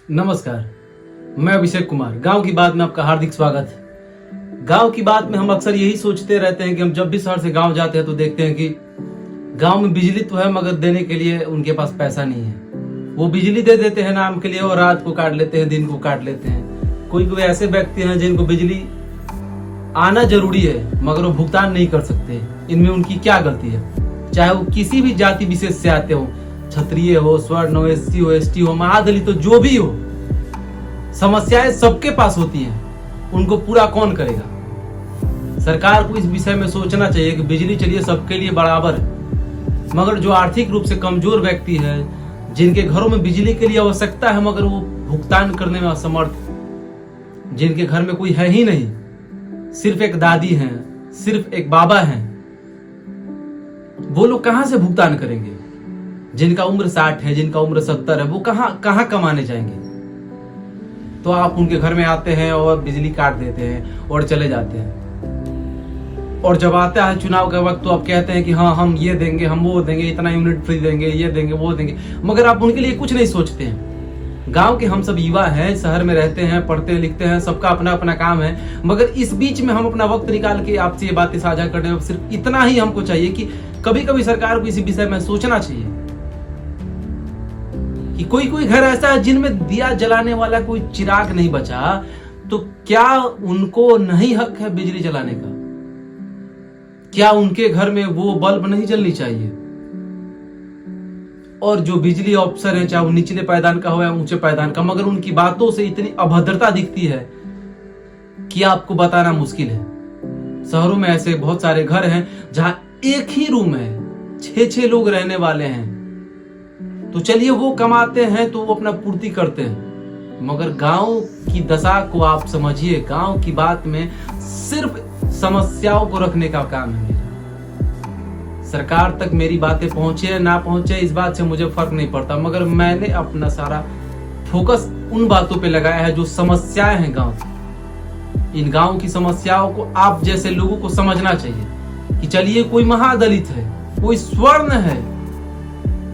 नमस्कार, मैं अभिषेक कुमार। गांव की बात में आपका हार्दिक स्वागत है। गांव की बात में हम अक्सर यही सोचते रहते हैं कि हम जब भी शहर से गांव जाते हैं तो देखते हैं कि गांव में बिजली तो है मगर देने के लिए उनके पास पैसा नहीं है। वो बिजली दे देते हैं नाम के लिए और रात को काट लेते हैं, दिन को काट लेते हैं। कोई कोई ऐसे व्यक्ति हैं जिनको बिजली आना जरूरी है मगर वो भुगतान नहीं कर सकते। इनमें उनकी क्या गलती है? चाहे वो किसी भी जाति विशेष से आते हो, क्षत्रिय हो, स्वर्ण हो, एससी हो, एसटी हो, महादलित हो, जो भी हो, समस्याएं सबके पास होती हैं। उनको पूरा कौन करेगा? सरकार को इस विषय में सोचना चाहिए कि बिजली चलिए सबके लिए बराबर है, मगर जो आर्थिक रूप से कमजोर व्यक्ति है, जिनके घरों में बिजली के लिए आवश्यकता है मगर वो भुगतान करने में असमर्थ, जिनके घर में कोई है ही नहीं, सिर्फ एक दादी है, सिर्फ एक बाबा है, वो लोग कहां से भुगतान करेंगे? जिनका उम्र 60 है, जिनका उम्र 70 है, वो कहां कमाने जाएंगे? तो आप उनके घर में आते हैं और बिजली काट देते हैं और चले जाते हैं। और जब आता है चुनाव का वक्त तो आप कहते हैं कि हाँ हम ये देंगे, हम वो देंगे, इतना यूनिट फ्री देंगे, ये देंगे, वो देंगे, मगर आप उनके लिए कुछ नहीं सोचते हैं। गांव के हम सब युवा हैं, शहर में रहते हैं, पढ़ते लिखते हैं, सबका अपना अपना काम है, मगर इस बीच में हम अपना वक्त निकाल के आपसे ये बातें साझा करने में सिर्फ इतना ही हमको चाहिए कि कभी कभी सरकार को इसी विषय में सोचना चाहिए कि कोई कोई घर ऐसा है जिनमें दिया जलाने वाला कोई चिराग नहीं बचा, तो क्या उनको नहीं हक है बिजली जलाने का? क्या उनके घर में वो बल्ब नहीं जलनी चाहिए? और जो बिजली अफसर है, चाहे वो निचले पायदान का हो या ऊंचे पायदान का, मगर उनकी बातों से इतनी अभद्रता दिखती है कि आपको बताना मुश्किल है। शहरों में ऐसे बहुत सारे घर हैं जहां एक ही रूम है, 6-6 लोग रहने वाले हैं, तो चलिए वो कमाते हैं तो वो अपना पूर्ति करते हैं, मगर गांव की दशा को आप समझिए। गांव की बात में सिर्फ समस्याओं को रखने का काम है मेरा। सरकार तक मेरी बातें पहुंचे ना पहुंचे इस बात से मुझे फर्क नहीं पड़ता, मगर मैंने अपना सारा फोकस उन बातों पे लगाया है जो समस्याएं हैं गांव की। इन गांव की समस्याओं को आप जैसे लोगों को समझना चाहिए कि चलिए कोई महादलित है, कोई स्वर्ण है,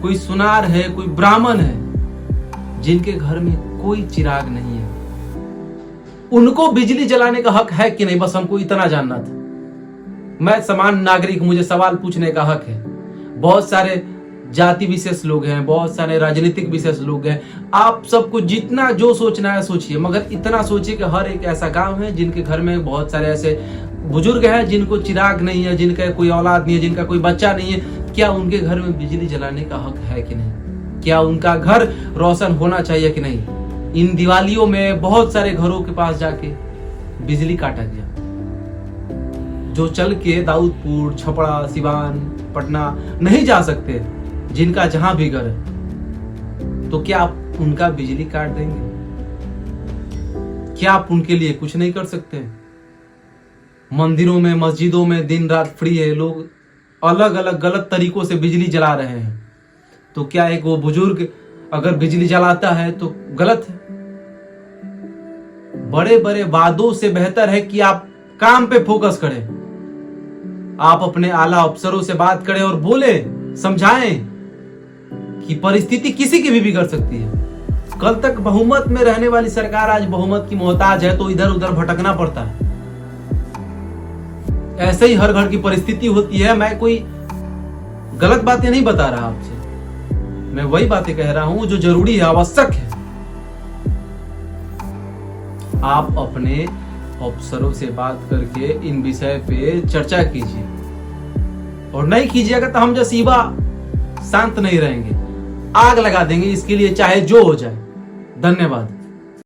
कोई सुनार है, कोई ब्राह्मण है, जिनके घर में कोई चिराग नहीं है, उनको बिजली जलाने का हक है कि नहीं? बस हमको इतना जानना था। मैं समान नागरिक, मुझे सवाल पूछने का हक है। बहुत सारे जाति विशेष लोग हैं, बहुत सारे राजनीतिक विशेष लोग हैं। आप सबको जितना जो सोचना है सोचिए, मगर इतना सोचिए कि हर एक ऐसा गांव है जिनके घर में बहुत सारे ऐसे बुजुर्ग हैं जिनको चिराग नहीं है, जिनका कोई औलाद नहीं है, जिनका कोई बच्चा नहीं है। क्या उनके घर में बिजली जलाने का हक है कि नहीं? क्या उनका घर रोशन होना चाहिए कि नहीं? इन दिवालियों में बहुत सारे घरों के पास जाके बिजली काटा गया, जो चल के दाऊदपुर, छपरा, सिवान, पटना नहीं जा सकते, जिनका जहां भी घर है, तो क्या आप उनका बिजली काट देंगे? क्या आप उनके लिए कुछ नहीं कर सकते? मंदिरों में, मस्जिदों में दिन रात फ्री है, लोग अलग अलग गलत तरीकों से बिजली जला रहे हैं, तो क्या एक वो बुजुर्ग अगर बिजली जलाता है तो गलत है? बड़े बड़े वादों से बेहतर है कि आप काम पे फोकस करें, आप अपने आला अफसरों से बात करें और बोले, समझाएं कि परिस्थिति किसी की भी बिगड़ सकती है। कल तक बहुमत में रहने वाली सरकार आज बहुमत की मोहताज है, तो इधर उधर भटकना पड़ता है। ऐसे ही हर घर की परिस्थिति होती है। मैं कोई गलत बातें नहीं बता रहा आपसे, मैं वही बातें कह रहा हूं जो जरूरी है, आवश्यक है। आप अपने अफसरों से बात करके इन विषय पे चर्चा कीजिए, और नहीं कीजिएगा तो हम जैसे युवा शांत नहीं रहेंगे, आग लगा देंगे इसके लिए, चाहे जो हो जाए। धन्यवाद।